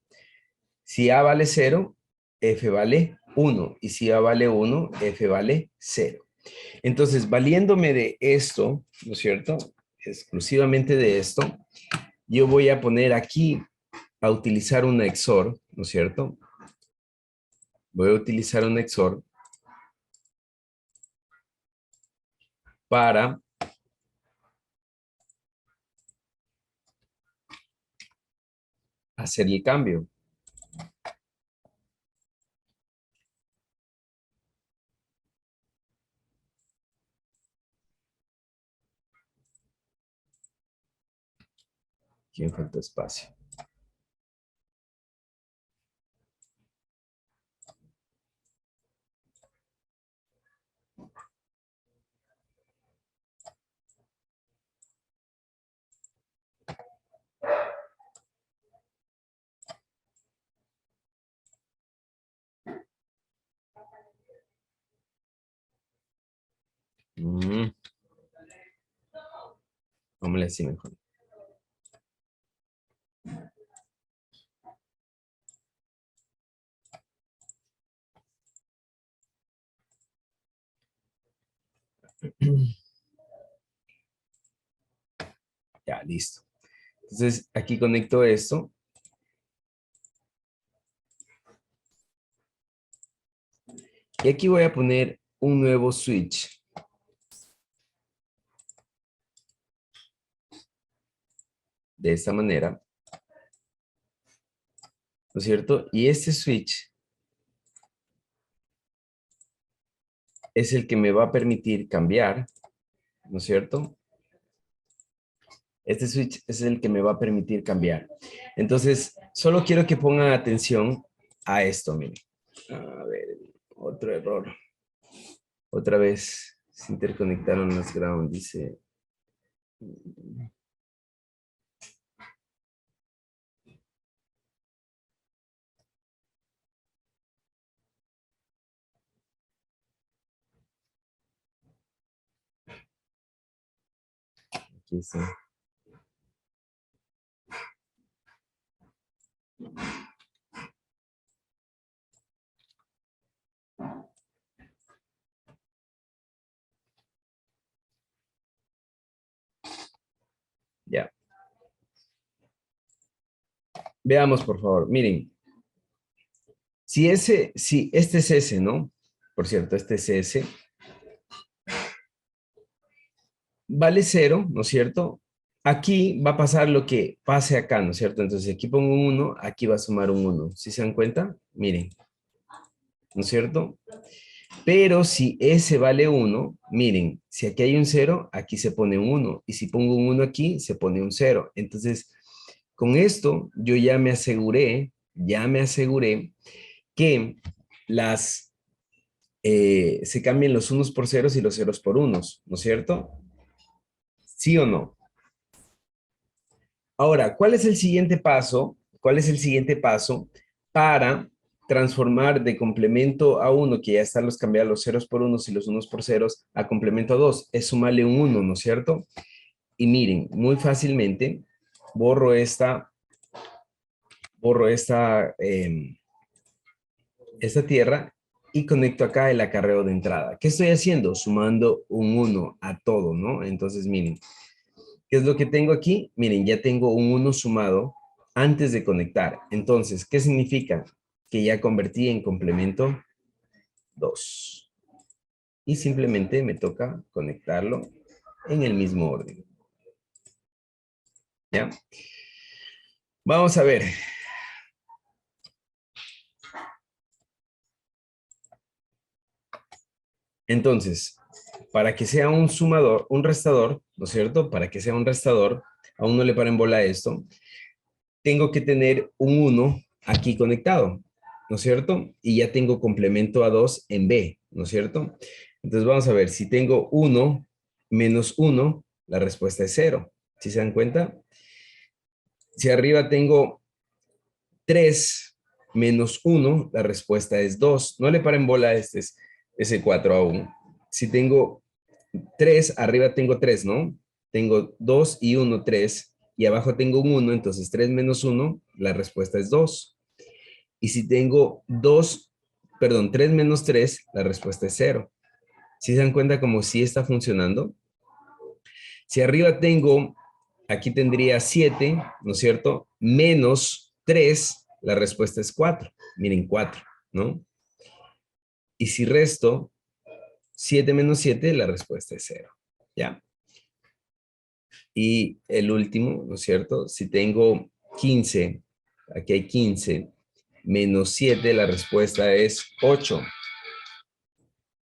Si A vale 0, F vale 1. Y si A vale 1, F vale 0. Entonces, valiéndome de esto, ¿no es cierto? Exclusivamente de esto, yo voy a poner aquí a utilizar un XOR, ¿no es cierto? Voy a utilizar un XOR para hacer el cambio. Aquí me falta espacio. Vámonos así mejor. Ya, listo. Entonces, aquí conecto esto. Y aquí voy a poner un nuevo switch. De esta manera. ¿No es cierto? Y este switch es el que me va a permitir cambiar. ¿No es cierto? Este switch es el que me va a permitir cambiar. Entonces, solo quiero que pongan atención a esto, miren. A ver, otro error. Otra vez se interconectaron las ground, dice. Aquí está. Ya. Veamos, por favor. Miren. Si este es S, ¿no? Por cierto, este es S. Vale 0, ¿no es cierto? Aquí va a pasar lo que pase acá, ¿no es cierto? Entonces, aquí pongo un 1, aquí va a sumar un 1. ¿Sí se dan cuenta? Miren, ¿no es cierto? Pero si S vale 1, miren, si aquí hay un 0, aquí se pone un 1. Y si pongo un 1 aquí, se pone un 0. Entonces, con esto, yo ya me aseguré que se cambien los unos por ceros y los ceros por unos, ¿no es cierto? ¿Sí o no? Ahora, ¿cuál es el siguiente paso? ¿Cuál es el siguiente paso para transformar de complemento a 1, que ya están los cambiar los ceros por unos y los unos por ceros, a complemento a 2? Es sumarle un 1, ¿no es cierto? Y miren, muy fácilmente borro esta tierra y conecto acá el acarreo de entrada. ¿Qué estoy haciendo? Sumando un 1 a todo, ¿no? Entonces, miren, ¿qué es lo que tengo aquí? Miren, ya tengo un 1 sumado antes de conectar. Entonces, ¿qué significa? Que ya convertí en complemento 2. Y simplemente me toca conectarlo en el mismo orden. ¿Ya? Vamos a ver. Entonces, para que sea un sumador, un restador, ¿no es cierto? Para que sea un restador, a uno le paren bola esto, tengo que tener un 1 aquí conectado, ¿no es cierto? Y ya tengo complemento a 2 en B, ¿no es cierto? Entonces vamos a ver, si tengo 1 menos 1, la respuesta es 0. ¿Sí se dan cuenta? Si arriba tengo 3 menos 1, la respuesta es 2. No le paren bola a ese 4 aún. Si tengo 3, arriba tengo 3, ¿no? Tengo 2 y 1, 3. Y abajo tengo un 1, entonces 3 menos 1, la respuesta es 2. Y si tengo 3 menos 3, la respuesta es 0. ¿Sí se dan cuenta como si está funcionando? Si arriba tengo, aquí tendría 7, ¿no es cierto? Menos 3, la respuesta es 4. Miren, 4, ¿no? Y si resto 7 menos 7, la respuesta es 0. ¿Ya? Y el último, ¿no es cierto? Si tengo 15, aquí hay 15, menos 7, la respuesta es 8.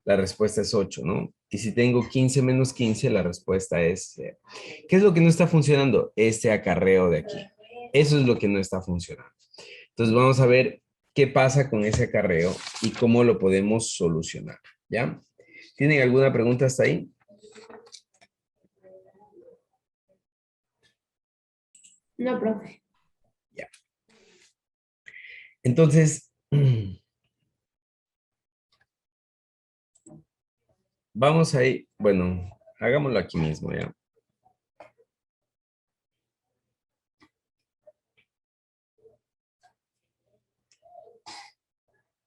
La respuesta es 8, ¿no? Y si tengo 15 menos 15, la respuesta es 0. ¿Qué es lo que no está funcionando? Este acarreo de aquí. Eso es lo que no está funcionando. Entonces vamos a ver qué pasa con ese acarreo y cómo lo podemos solucionar, ¿ya? ¿Tienen alguna pregunta hasta ahí? No, profe. Ya. Entonces, vamos ahí, bueno, hagámoslo aquí mismo, ¿ya?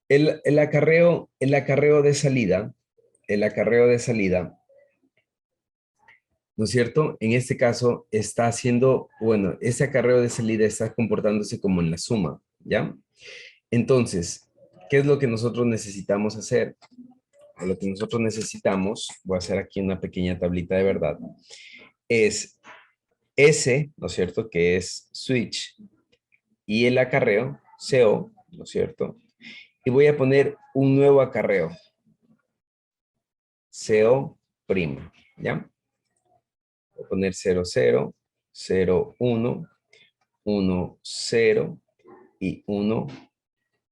El acarreo de salida, ¿no es cierto? En este caso está haciendo, bueno, ese acarreo de salida está comportándose como en la suma, ¿ya? Entonces, ¿qué es lo que nosotros necesitamos hacer? Lo que nosotros necesitamos, voy a hacer aquí una pequeña tablita de verdad, es S, ¿no es cierto? Que es switch, y el acarreo, CO, ¿no es cierto? Y voy a poner un nuevo acarreo, CO', ¿ya? Voy a poner 0, 0, 0, 1, 1, 0 y 1,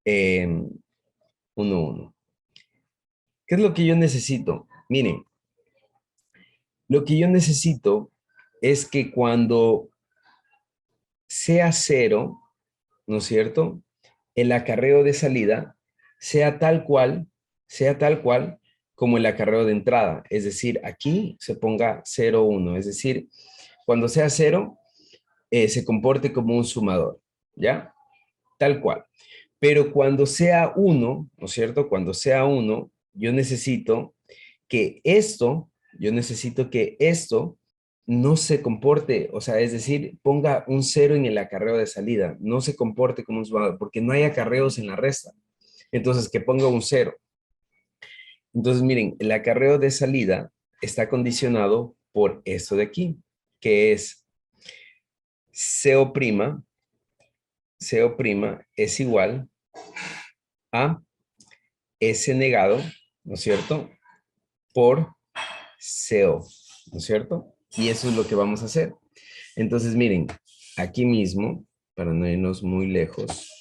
1, 1. ¿Qué es lo que yo necesito? Miren, lo que yo necesito es que cuando sea 0, ¿no es cierto? El acarreo de salida sea tal cual como el acarreo de entrada. Es decir, aquí se ponga 0, 1. Es decir, cuando sea 0, se comporte como un sumador, ¿ya? Tal cual. Pero cuando sea 1, ¿no es cierto? Cuando sea 1, yo necesito que esto no se comporte, o sea, es decir, ponga un 0 en el acarreo de salida, no se comporte como un sumador, porque no hay acarreos en la resta. Entonces, que ponga un 0. Entonces, miren, el acarreo de salida está condicionado por esto de aquí, que es CO' es igual a S negado, ¿no es cierto? Por CO, ¿no es cierto? Y eso es lo que vamos a hacer. Entonces, miren, aquí mismo, para no irnos muy lejos,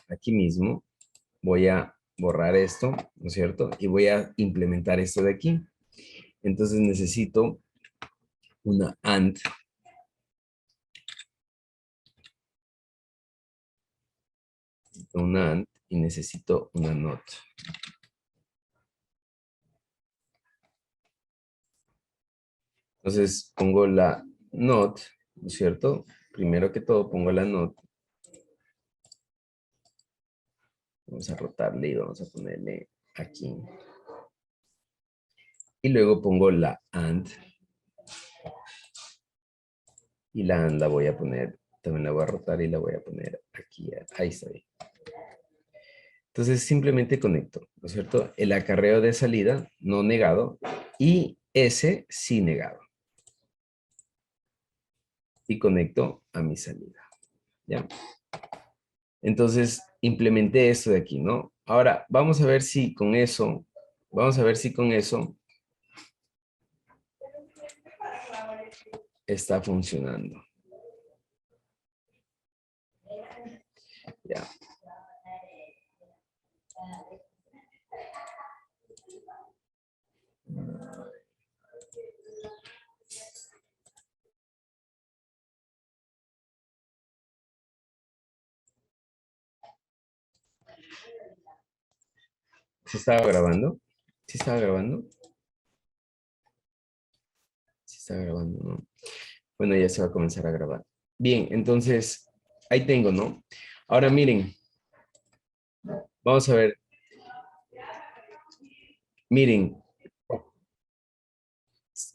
aquí mismo voy a borrar esto, ¿no es cierto? Y voy a implementar esto de aquí. Entonces necesito una AND. Una AND y necesito una NOT. Entonces pongo la NOT, ¿no es cierto? Primero que todo pongo la NOT. Vamos a rotarle y vamos a ponerle aquí. Y luego pongo la AND. Y la AND la voy a poner, también la voy a rotar y la voy a poner aquí. Ahí está bien. Entonces simplemente conecto, ¿no es cierto? El acarreo de salida no negado y ese sí negado. Y conecto a mi salida. ¿Ya? Entonces implementé esto de aquí, ¿no? Ahora vamos a ver si con eso, está funcionando. Ya. ¿Se estaba grabando? ¿Sí estaba grabando? Sí estaba grabando, ¿no? Bueno, ya se va a comenzar a grabar. Bien, entonces, ahí tengo, ¿no? Ahora miren, vamos a ver. Miren,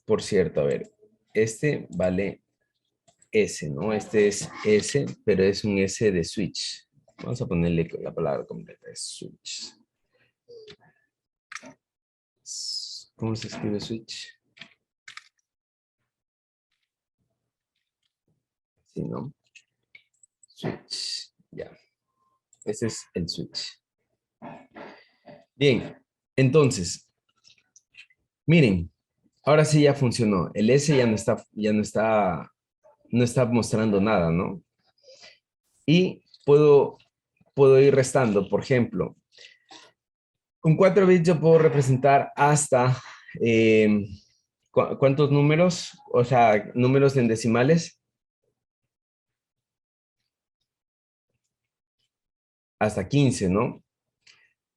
por cierto, a ver, este vale S, ¿no? Este es S, pero es un S de switch. Vamos a ponerle la palabra completa, es switch. ¿Cómo se escribe switch? Sí, ¿no? Switch, ya. Ese es el switch. Bien, entonces, miren, ahora sí ya funcionó. El S no está mostrando nada, ¿no? Y puedo ir restando, por ejemplo, con 4 bits yo puedo representar hasta, ¿cuántos números? O sea, números en decimales. Hasta 15, ¿no?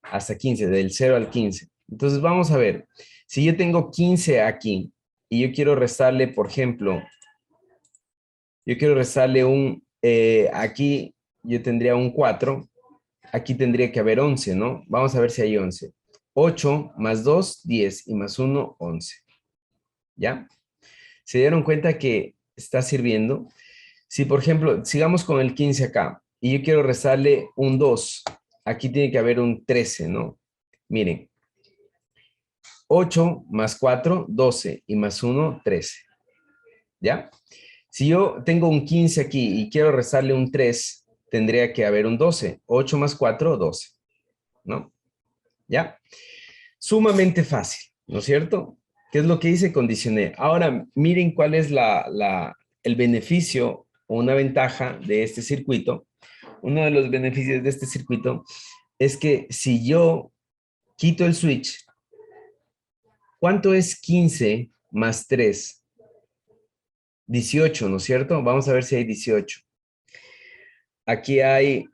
Hasta 15, del 0 al 15. Entonces vamos a ver, si yo tengo 15 aquí y yo quiero restarle, por ejemplo, yo quiero restarle aquí yo tendría un 4, aquí tendría que haber 11, ¿no? Vamos a ver si hay 11. 8 más 2, 10 y más 1, 11. ¿Ya? ¿Se dieron cuenta que está sirviendo? Si, por ejemplo, sigamos con el 15 acá y yo quiero restarle un 2, aquí tiene que haber un 13, ¿no? Miren, 8 más 4, 12 y más 1, 13. ¿Ya? Si yo tengo un 15 aquí y quiero restarle un 3, tendría que haber un 12. 8 más 4, 12. ¿No? ¿Ya? Sumamente fácil, ¿no es cierto? ¿Qué es lo que hice? Condicioné. Ahora, miren cuál es el beneficio o una ventaja de este circuito. Uno de los beneficios de este circuito es que si yo quito el switch, ¿Cuánto es 15 más 3? 18, ¿no es cierto? Vamos a ver si hay 18. Aquí hay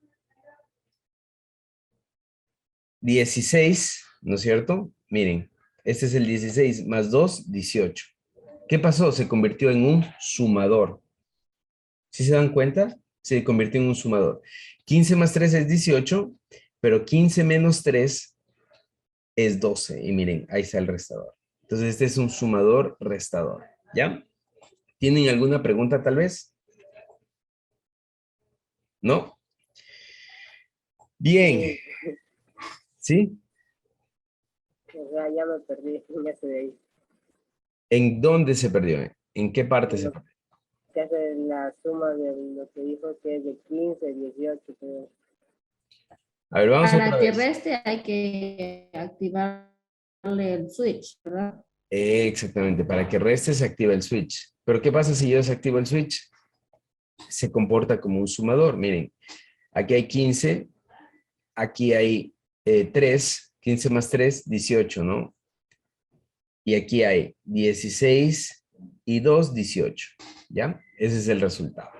16, ¿no es cierto? Miren, este es el 16 más 2, 18. ¿Qué pasó? Se convirtió en un sumador. ¿Sí se dan cuenta? Se convirtió en un sumador. 15 más 3 es 18, pero 15 menos 3 es 12. Y miren, ahí está el restador. Entonces, este es un sumador restador. ¿Ya? ¿Tienen alguna pregunta tal vez? ¿No? Bien. ¿Sí? O sea, ya me perdí en ese de ahí. ¿En dónde se perdió? ¿En qué parte se Lo perdió? que hace la suma de lo que dijo que es de 15, 18, creo. A ver, vamos otra Para que vez. reste hay que activarle el switch, ¿verdad? Exactamente, para que reste se activa el switch. Pero ¿qué pasa si yo desactivo el switch? Se comporta como un sumador. Miren, aquí hay 15, aquí hay 3, 15 más 3, 18, ¿no? Y aquí hay 16 y 2, 18, ¿ya? Ese es el resultado.